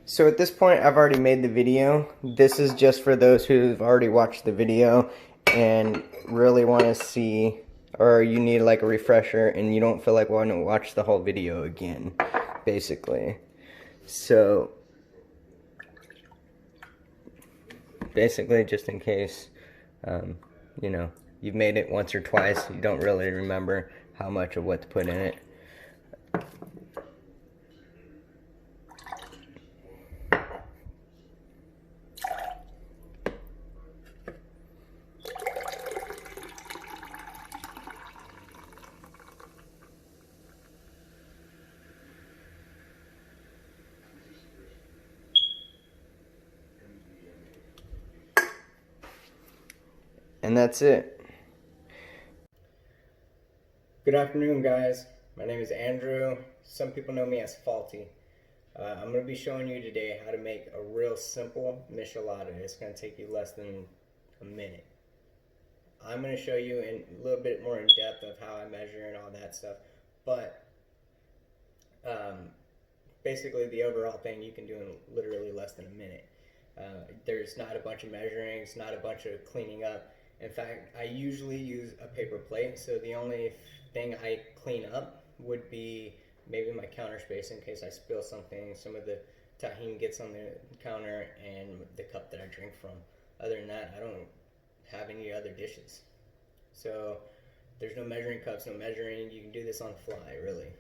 So at this point, I've already made the video. This is just for those who've already watched the video and really want to see, or you need like a refresher and you don't feel like wanting to watch the whole video again, basically. So, basically, just in case, you know, you've made it once or twice, you don't really remember how much of what to put in it. And that's it. Good afternoon, guys. My name is Andrew. Some people know me as Faulty. I'm going to be showing you today how to make a real simple michelada. It's going to take you less than a minute. I'm going to show you in a little bit more in depth of how I measure and all that stuff. But basically the overall thing you can do in literally less than a minute. There's not a bunch of measurings, not a bunch of cleaning up. In fact, I usually use a paper plate, so the only thing I clean up would be maybe my counter space in case I spill something, some of the tajin gets on the counter, and the cup that I drink from. Other than that, I don't have any other dishes. So there's no measuring cups, no measuring. You can do this on the fly, really.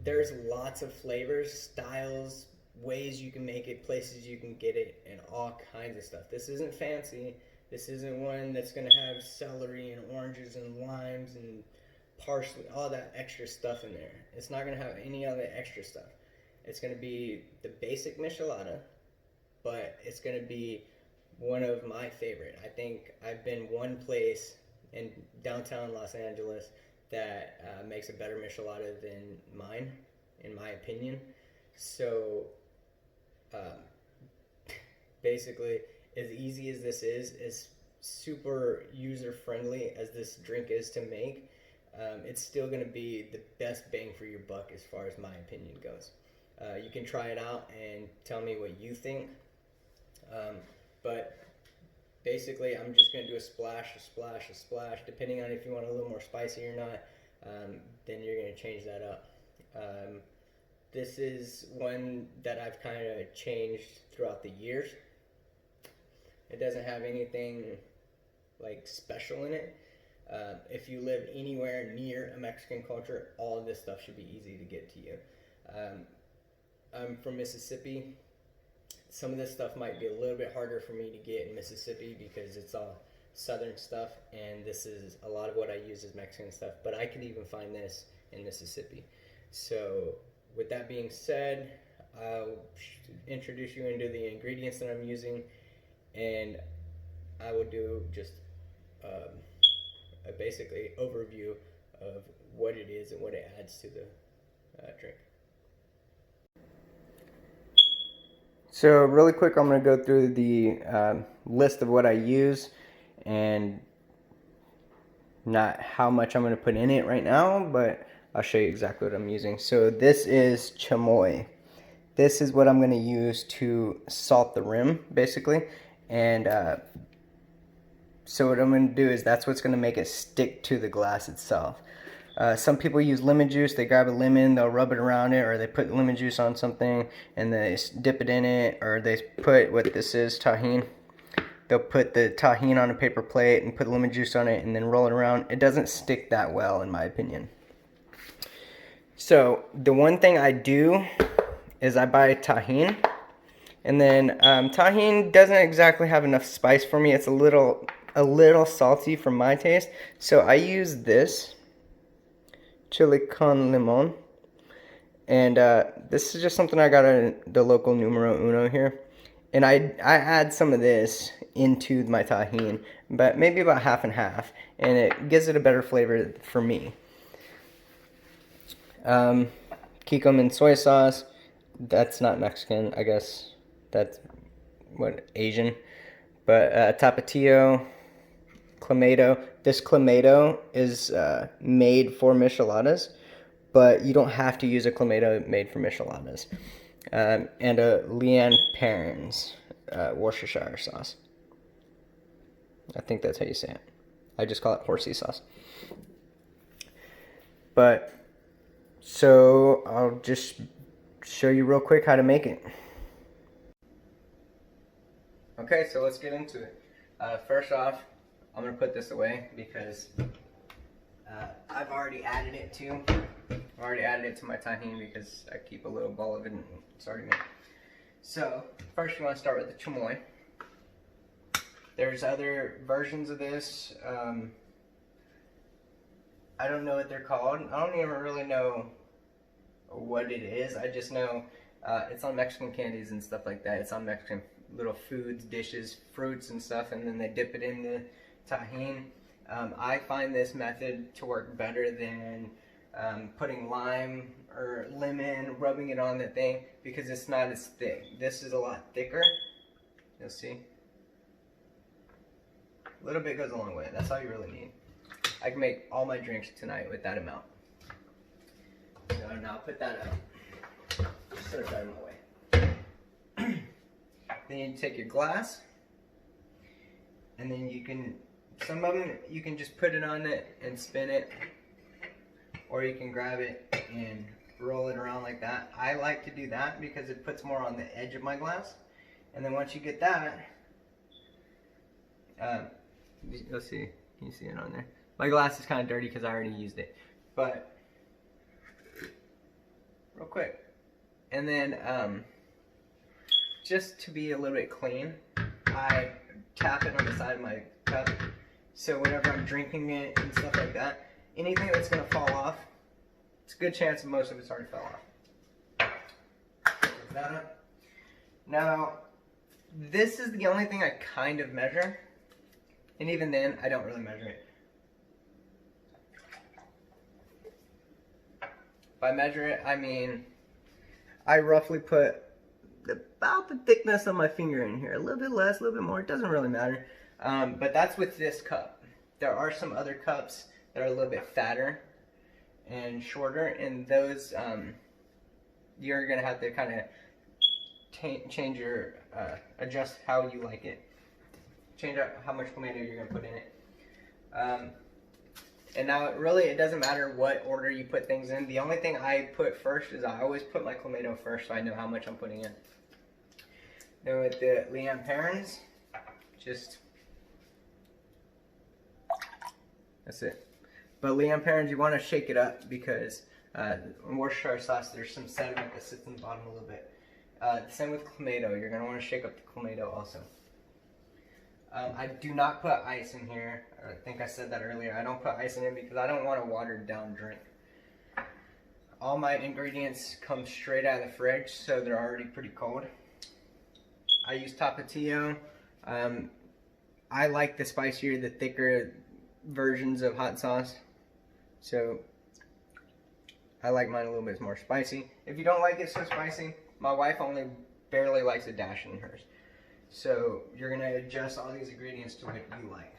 There's lots of flavors, styles, ways you can make it, places you can get it, and all kinds of stuff. This isn't fancy. This isn't one that's going to have celery and oranges and limes and parsley, all that extra stuff in there. It's not going to have any of the extra stuff. It's going to be the basic michelada, but it's going to be one of my favorite. I think I've been one place in downtown Los Angeles that makes a better michelada than mine, in my opinion. So basically, as easy as this is, as super user friendly as this drink is to make, it's still going to be the best bang for your buck as far as my opinion goes. You can try it out and tell me what you think. But basically, I'm just going to do a splash, a splash, a splash, depending on if you want a little more spicy or not. Then you're going to change that up. This is one that I've kind of changed throughout the years. It doesn't have anything like special in it. If you live anywhere near a Mexican culture, all of this stuff should be easy to get to you. I'm from Mississippi. Some of this stuff might be a little bit harder for me to get in Mississippi because it's all southern stuff, and this is a lot of what I use is Mexican stuff, but I can even find this in Mississippi. So with that being said, I'll introduce you into the ingredients that I'm using, and I will do just a basically overview of what it is and what it adds to the drink. So really quick, I'm going to go through the list of what I use and not how much I'm going to put in it right now, but I'll show you exactly what I'm using. So this is chamoy. This is what I'm going to use to salt the rim, basically. And so what I'm going to do is that's what's going to make it stick to the glass itself. Some people use lemon juice. They grab a lemon, they'll rub it around it, or they put lemon juice on something and they dip it in it, or they put what this is, tajin. They'll put the tajin on a paper plate and put lemon juice on it and then roll it around. It doesn't stick that well, in my opinion. So the one thing I do is I buy tajin, and then tajin doesn't exactly have enough spice for me. It's a little salty for my taste. So I use this chili con limon, and this is just something I got at the local numero uno here, and I add some of this into my tajin, but maybe about half and half, and it gives it a better flavor for me. Kikkoman soy sauce, that's not Mexican, I guess that's what, Asian, but tapatio, Clamato. This Clamato is made for micheladas, but you don't have to use a Clamato made from Micheladas. And a Leanne Perrins Worcestershire sauce. I think that's how you say it. I just call it horsey sauce. But, so I'll just show you real quick how to make it. Okay, so let's get into it. First off, I'm going to put this away because I've already added it to my tajin because I keep a little bowl of it and it's already made. So, first you want to start with the chamoy. There's other versions of this. I don't know what they're called. I don't even really know what it is. I just know it's on Mexican candies and stuff like that. It's on Mexican little foods, dishes, fruits and stuff, and then they dip it in the tajin. I find this method to work better than putting lime or lemon, rubbing it on the thing, because it's not as thick. This is a lot thicker. You'll see. A little bit goes a long way. That's all you really need. I can make all my drinks tonight with that amount. So now put that up. Set it out of my way. Then you take your glass, and then you can, some of them you can just put it on it and spin it, or you can grab it and roll it around like that. I like to do that because it puts more on the edge of my glass. And then once you get that, let's see, can you see it on there? My glass is kind of dirty because I already used it, but real quick. And then just to be a little bit clean, I tap it on the side of my cup. So whenever I'm drinking it and stuff like that, anything that's going to fall off, it's a good chance most of it's already fell off. Close that up. Now, this is the only thing I kind of measure, and even then, I don't really measure it. By measure it, I mean, I roughly put about the thickness of my finger in here. A little bit less, a little bit more, it doesn't really matter. But that's with this cup. There are some other cups that are a little bit fatter and shorter, and those, you're gonna have to kind of change your, adjust how you like it. Change out how much Clamato you're gonna put in it. And now it doesn't matter what order you put things in. The only thing I put first is I always put my Clamato first so I know how much I'm putting in. Then with the Leanne Perrins, just, that's it. But Leanne Perrins, you want to shake it up because in Worcestershire sauce there's some sediment that sits in the bottom a little bit. Same with Clamato, you're going to want to shake up the Clamato also. I do not put ice in here. I think I said that earlier. I don't put ice in it because I don't want a watered down drink. All my ingredients come straight out of the fridge, so they're already pretty cold. I use Tapatio. I like the spicier, the thicker versions of hot sauce. So I like mine a little bit more spicy. If you don't like it so spicy, my wife only barely likes a dash in hers. So you're going to adjust all these ingredients to what you like.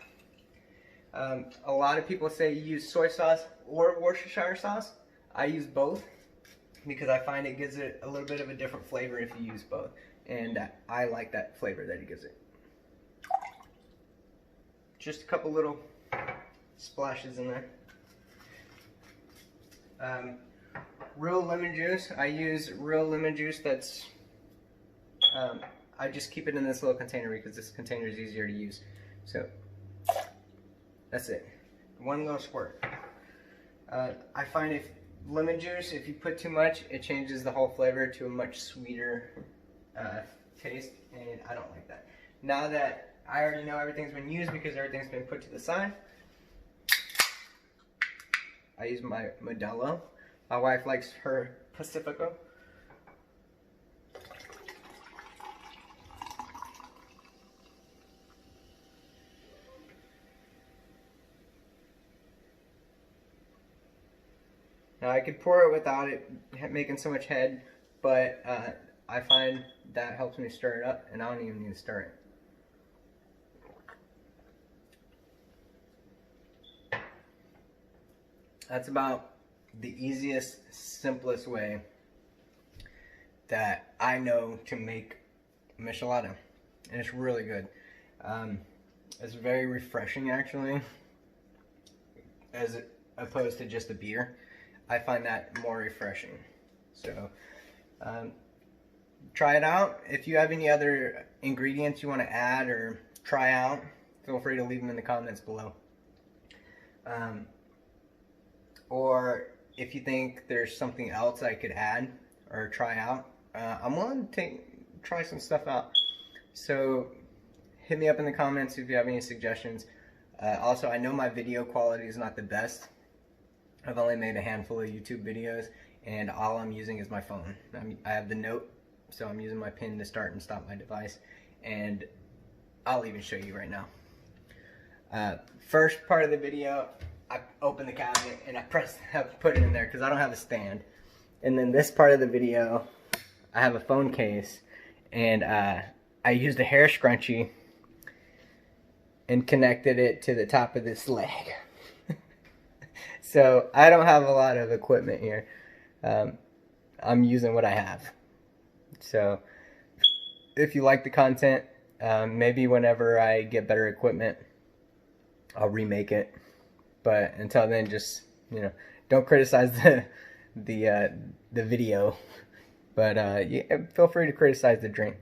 A lot of people say you use soy sauce or Worcestershire sauce. I use both because I find it gives it a little bit of a different flavor if you use both. And I like that flavor that it gives it. Just a couple little splashes in there. Real lemon juice. I use real lemon juice that's... I just keep it in this little container because this container is easier to use. So, that's it. One little squirt. I find if lemon juice, if you put too much, it changes the whole flavor to a much sweeter taste, and I don't like that. Now that I already know everything's been used because everything's been put to the side, I use my Modelo. My wife likes her Pacifico. Now I could pour it without it making so much head, but I find that helps me stir it up, and I don't even need to stir it. That's about the easiest, simplest way that I know to make Michelada, and it's really good. It's very refreshing, actually, as opposed to just a beer. I find that more refreshing. So try it out. If you have any other ingredients you want to add or try out, feel free to leave them in the comments below. Or if you think there's something else I could add or try out, I'm willing to try some stuff out. So hit me up in the comments if you have any suggestions. Also, I know my video quality is not the best. I've only made a handful of YouTube videos, and all I'm using is my phone. I have the Note, so I'm using my pin to start and stop my device, and I'll even show you right now. First part of the video, I open the cabinet and I put it in there because I don't have a stand. And then this part of the video, I have a phone case, and I used a hair scrunchie and connected it to the top of this leg. So I don't have a lot of equipment here. I'm using what I have. So if you like the content, maybe whenever I get better equipment, I'll remake it. But until then, just, you know, don't criticize the video. But yeah, feel free to criticize the drink.